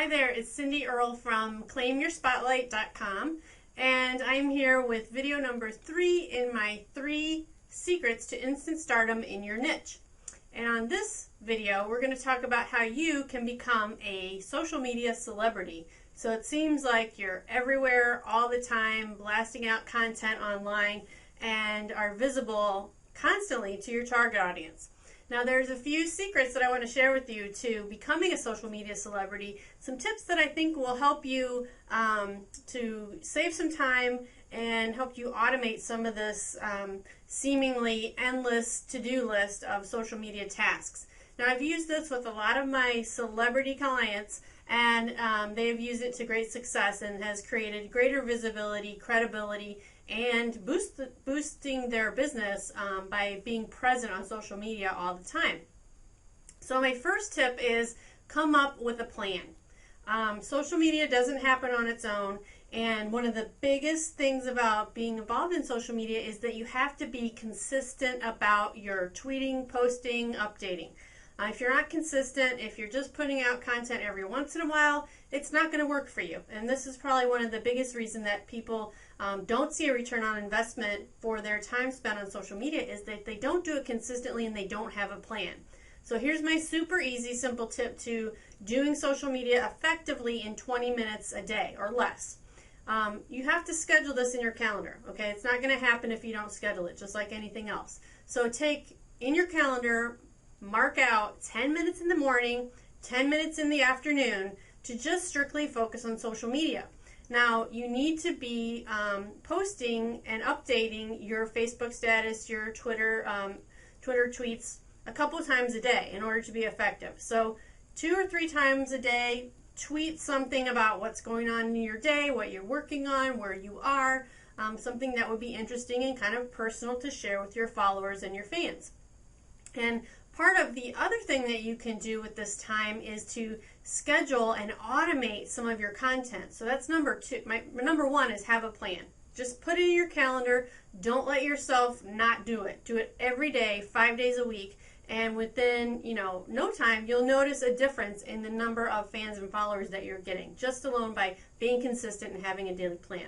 Hi there, it's Cindy Earl from claimyourspotlight.com, and I'm here with video number 3 in my 3 secrets to instant stardom in your niche. And on this video, we're going to talk about how you can become a social media celebrity. So it seems like you're everywhere all the time, blasting out content online, and are visible constantly to your target audience. Now there's a few secrets that I want to share with you to becoming a social media celebrity, some tips that I think will help you to save some time and help you automate some of this seemingly endless to-do list of social media tasks. Now I've used this with a lot of my celebrity clients, and they've used it to great success and has created greater visibility, credibility, and boosting their business by being present on social media all the time. So my first tip is come up with a plan. Social media doesn't happen on its own, and one of the biggest things about being involved in social media is that you have to be consistent about your tweeting, posting, updating. If you're not consistent, if you're just putting out content every once in a while, it's not going to work for you. And this is probably one of the biggest reasons that people don't see a return on investment for their time spent on social media, is that they don't do it consistently and they don't have a plan. So here's my super easy, simple tip to doing social media effectively in 20 minutes a day or less. You have to schedule this in your calendar, okay? It's not going to happen if you don't schedule it, just like anything else. So take in your calendar, mark out 10 minutes in the morning, 10 minutes in the afternoon to just strictly focus on social media. Now, you need to be posting and updating your Facebook status, your Twitter tweets a couple of times a day in order to be effective. So 2 or 3 times a day, tweet something about what's going on in your day, what you're working on, where you are, something that would be interesting and kind of personal to share with your followers and your fans. And part of the other thing that you can do with this time is to schedule and automate some of your content. So that's number 2. My number 1 is have a plan. Just put it in your calendar. Don't let yourself not do it. Do it every day, 5 days a week. And within, no time, you'll notice a difference in the number of fans and followers that you're getting, just alone by being consistent and having a daily plan.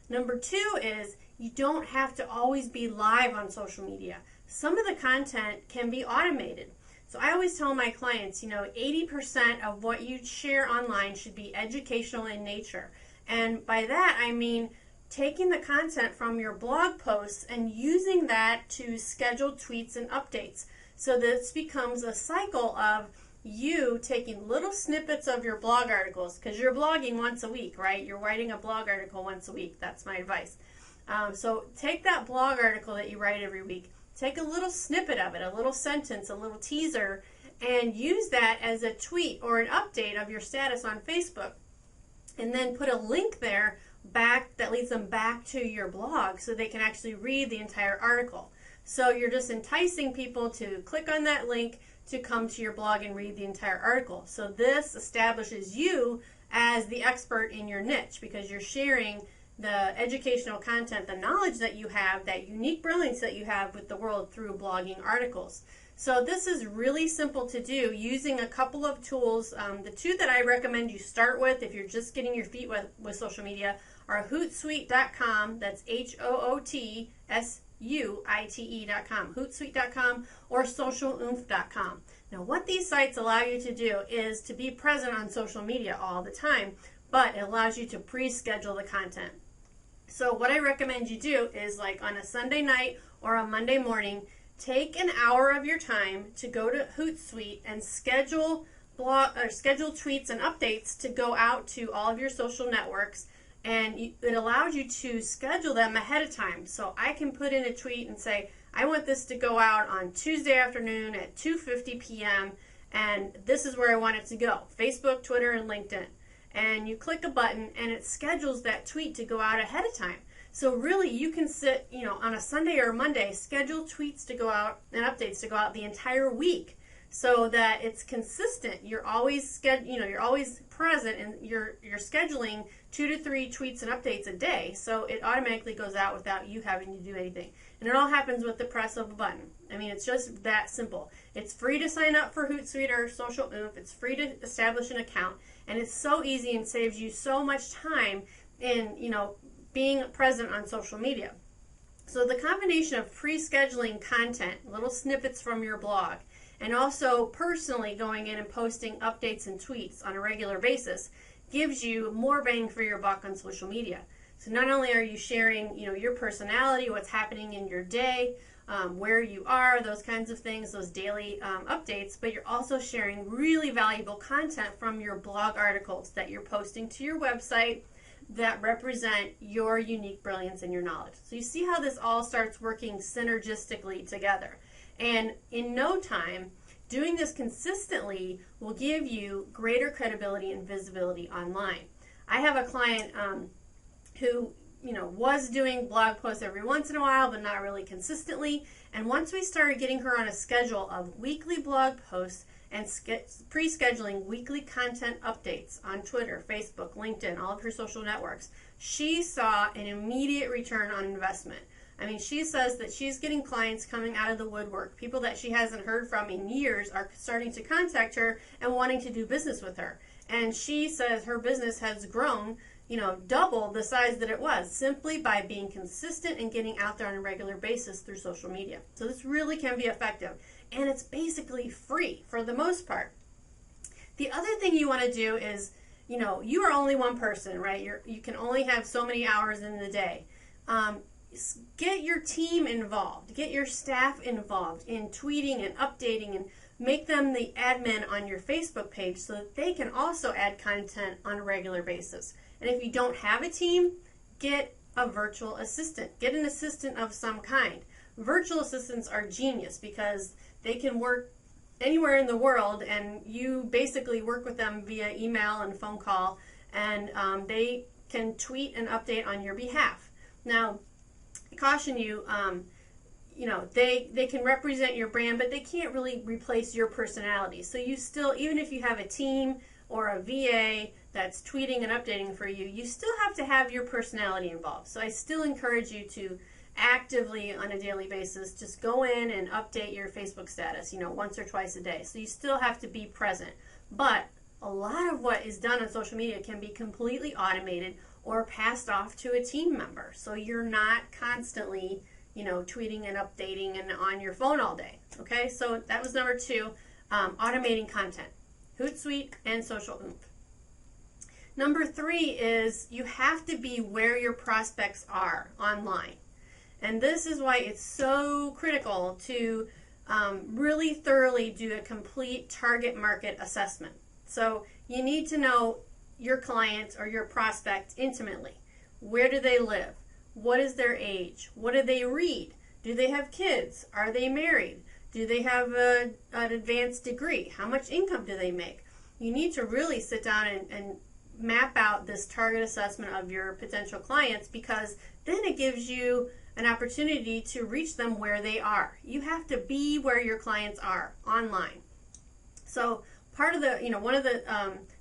Number 2 is you don't have to always be live on social media. Some of the content can be automated. So I always tell my clients, 80% of what you share online should be educational in nature. And by that, I mean taking the content from your blog posts and using that to schedule tweets and updates. So this becomes a cycle of you taking little snippets of your blog articles, because you're blogging once a week, right? You're writing a blog article once a week. That's my advice. So take that blog article that you write every week, take a little snippet of it, a little sentence, a little teaser, and use that as a tweet or an update of your status on Facebook. And then put a link there back that leads them back to your blog so they can actually read the entire article. So you're just enticing people to click on that link to come to your blog and read the entire article. So this establishes you as the expert in your niche, because you're sharing the educational content, the knowledge that you have, that unique brilliance that you have with the world through blogging articles. So this is really simple to do using a couple of tools. The 2 that I recommend you start with if you're just getting your feet with social media are Hootsuite.com, that's HOOTSUITE.com, Hootsuite.com, or SocialOomph.com. Now what these sites allow you to do is to be present on social media all the time, but it allows you to pre-schedule the content. So what I recommend you do is, like on a Sunday night or a Monday morning, take an hour of your time to go to Hootsuite and schedule tweets and updates to go out to all of your social networks. And it allows you to schedule them ahead of time. So I can put in a tweet and say, I want this to go out on Tuesday afternoon at 2:50 p.m. and this is where I want it to go: Facebook, Twitter, and LinkedIn. And you click a button and it schedules that tweet to go out ahead of time. So really you can sit, on a Sunday or a Monday, schedule tweets to go out and updates to go out the entire week, so that it's consistent. You're always you're always present, and you're scheduling 2 to 3 tweets and updates a day, so it automatically goes out without you having to do anything. And it all happens with the press of a button. I mean, it's just that simple. It's free to sign up for Hootsuite or Social Oomph. It's free to establish an account, and it's so easy and saves you so much time in, being present on social media. So the combination of pre-scheduling content, little snippets from your blog, and also personally going in and posting updates and tweets on a regular basis gives you more bang for your buck on social media. So not only are you sharing, your personality, what's happening in your day, where you are, those kinds of things, those daily updates, but you're also sharing really valuable content from your blog articles that you're posting to your website that represent your unique brilliance and your knowledge. So you see how this all starts working synergistically together. And in no time, doing this consistently will give you greater credibility and visibility online. I have a client who was doing blog posts every once in a while, but not really consistently. And once we started getting her on a schedule of weekly blog posts and pre-scheduling weekly content updates on Twitter, Facebook, LinkedIn, all of her social networks, she saw an immediate return on investment. I mean, she says that she's getting clients coming out of the woodwork. People that she hasn't heard from in years are starting to contact her and wanting to do business with her. And she says her business has grown, double the size that it was simply by being consistent and getting out there on a regular basis through social media. So this really can be effective. And it's basically free for the most part. The other thing you want to do is, you are only one person, right? You can only have so many hours in the day. Get your team involved. Get your staff involved in tweeting and updating, and make them the admin on your Facebook page so that they can also add content on a regular basis. And if you don't have a team, get a virtual assistant. Get an assistant of some kind. Virtual assistants are genius because they can work anywhere in the world, and you basically work with them via email and phone call, and they can tweet and update on your behalf. Now, I caution you, they can represent your brand, but they can't really replace your personality. So you still, even if you have a team or a VA that's tweeting and updating for you, you still have to have your personality involved. So I still encourage you to actively, on a daily basis, just go in and update your Facebook status, once or twice a day. So you still have to be present. But a lot of what is done on social media can be completely automated or passed off to a team member. So you're not constantly, tweeting and updating and on your phone all day. Okay, so that was number 2, automating content, Hootsuite and Social Oomph. Number 3 is you have to be where your prospects are online. And this is why it's so critical to really thoroughly do a complete target market assessment. So you need to know your client or your prospect intimately. Where do they live? What is their age? What do they read? Do they have kids? Are they married? Do they have an advanced degree? How much income do they make? You need to really sit down and map out this target assessment of your potential clients, because then it gives you an opportunity to reach them where they are. You have to be where your clients are online. So part of the, one of the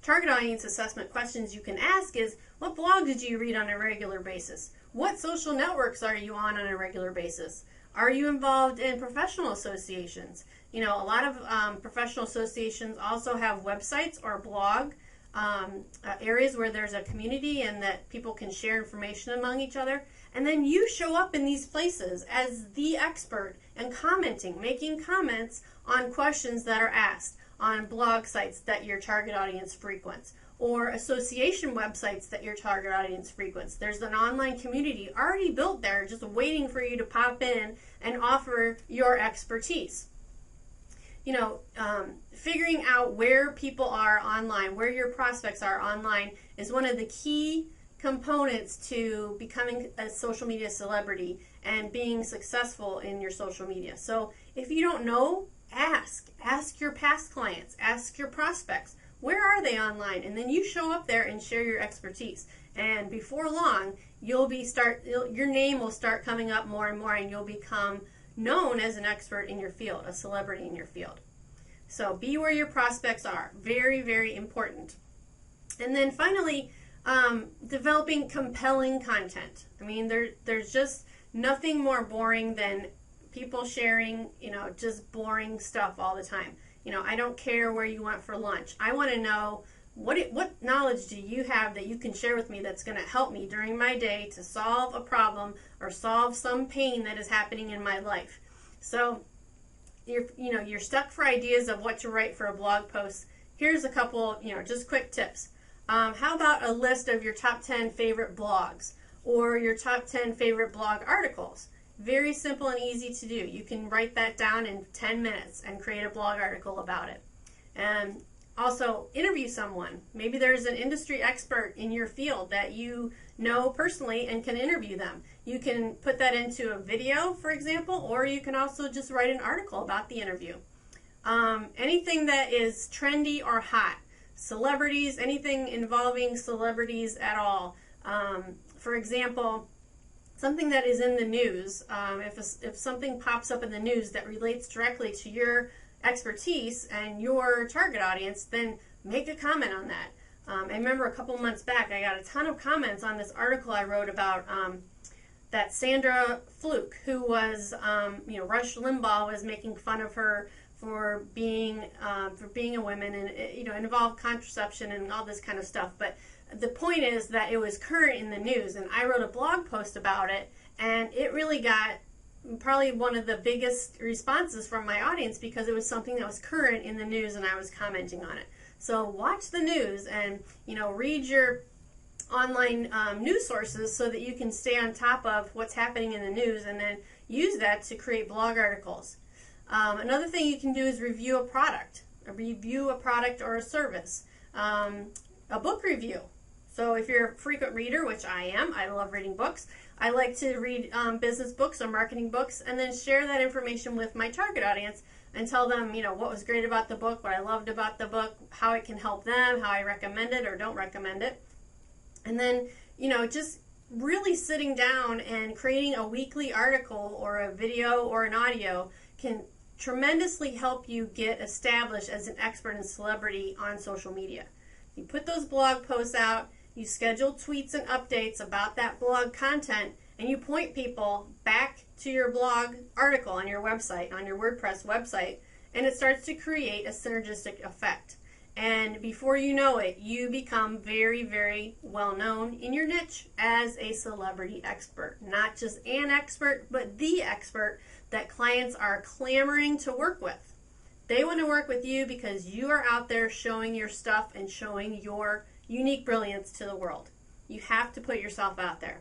target audience assessment questions you can ask is, what blog did you read on a regular basis? What social networks are you on a regular basis? Are you involved in professional associations? A lot of professional associations also have websites or blog areas where there's a community and that people can share information among each other. And then you show up in these places as the expert and commenting, making comments on questions that are asked on blog sites that your target audience frequents, or association websites that your target audience frequents. There's an online community already built there just waiting for you to pop in and offer your expertise. Figuring out where people are online, where your prospects are online, is one of the key components to becoming a social media celebrity and being successful in your social media. So if you don't know, ask your past clients, ask your prospects, where are they online? And then you show up there and share your expertise. And before long, your name will start coming up more and more, and you'll become known as an expert in your field, a celebrity in your field. So be where your prospects are. Very, very important. And then finally, developing compelling content. I mean, there's just nothing more boring than people sharing, just boring stuff all the time. I don't care where you went for lunch. I want to know what knowledge do you have that you can share with me that's going to help me during my day to solve a problem or solve some pain that is happening in my life. So you're stuck for ideas of what to write for a blog post. Here's a couple, just quick tips. How about a list of your top 10 favorite blogs or your top 10 favorite blog articles? Very simple and easy to do. You can write that down in 10 minutes and create a blog article about it. And also interview someone. Maybe there's an industry expert in your field that you know personally and can interview them. You can put that into a video, for example, or you can also just write an article about the interview. Anything that is trendy or hot. Celebrities, anything involving celebrities at all. For example, something that is in the news, if something pops up in the news that relates directly to your expertise and your target audience, then make a comment on that. I remember a couple months back I got a ton of comments on this article I wrote about that Sandra Fluke, who was, Rush Limbaugh was making fun of her for being a woman, and it involved contraception and all this kind of stuff. But the point is that it was current in the news, and I wrote a blog post about it, and it really got probably one of the biggest responses from my audience because it was something that was current in the news and I was commenting on it. So watch the news and read your online news sources so that you can stay on top of what's happening in the news, and then use that to create blog articles. Another thing you can do is review a product or a service. A book review. So if you're a frequent reader, which I am, I love reading books. I like to read business books or marketing books and then share that information with my target audience and tell them, what was great about the book, what I loved about the book, how it can help them, how I recommend it or don't recommend it. And then, just really sitting down and creating a weekly article or a video or an audio can tremendously help you get established as an expert and celebrity on social media. You put those blog posts out, you schedule tweets and updates about that blog content, and you point people back to your blog article on your website, on your WordPress website, and it starts to create a synergistic effect. And before you know it, you become very, very well known in your niche as a celebrity expert. Not just an expert, but the expert that clients are clamoring to work with. They want to work with you because you are out there showing your stuff and showing your unique brilliance to the world. You have to put yourself out there.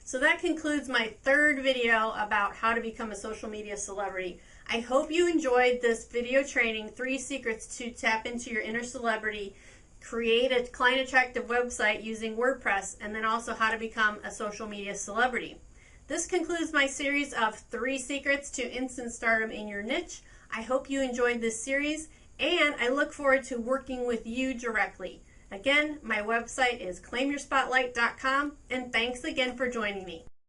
So that concludes my third video about how to become a social media celebrity. I hope you enjoyed this video training, 3 secrets to tap into your inner celebrity, create a client attractive website using WordPress, and then also how to become a social media celebrity. This concludes my series of 3 secrets to instant stardom in your niche. I hope you enjoyed this series, and I look forward to working with you directly. Again, my website is claimyourspotlight.com, and thanks again for joining me.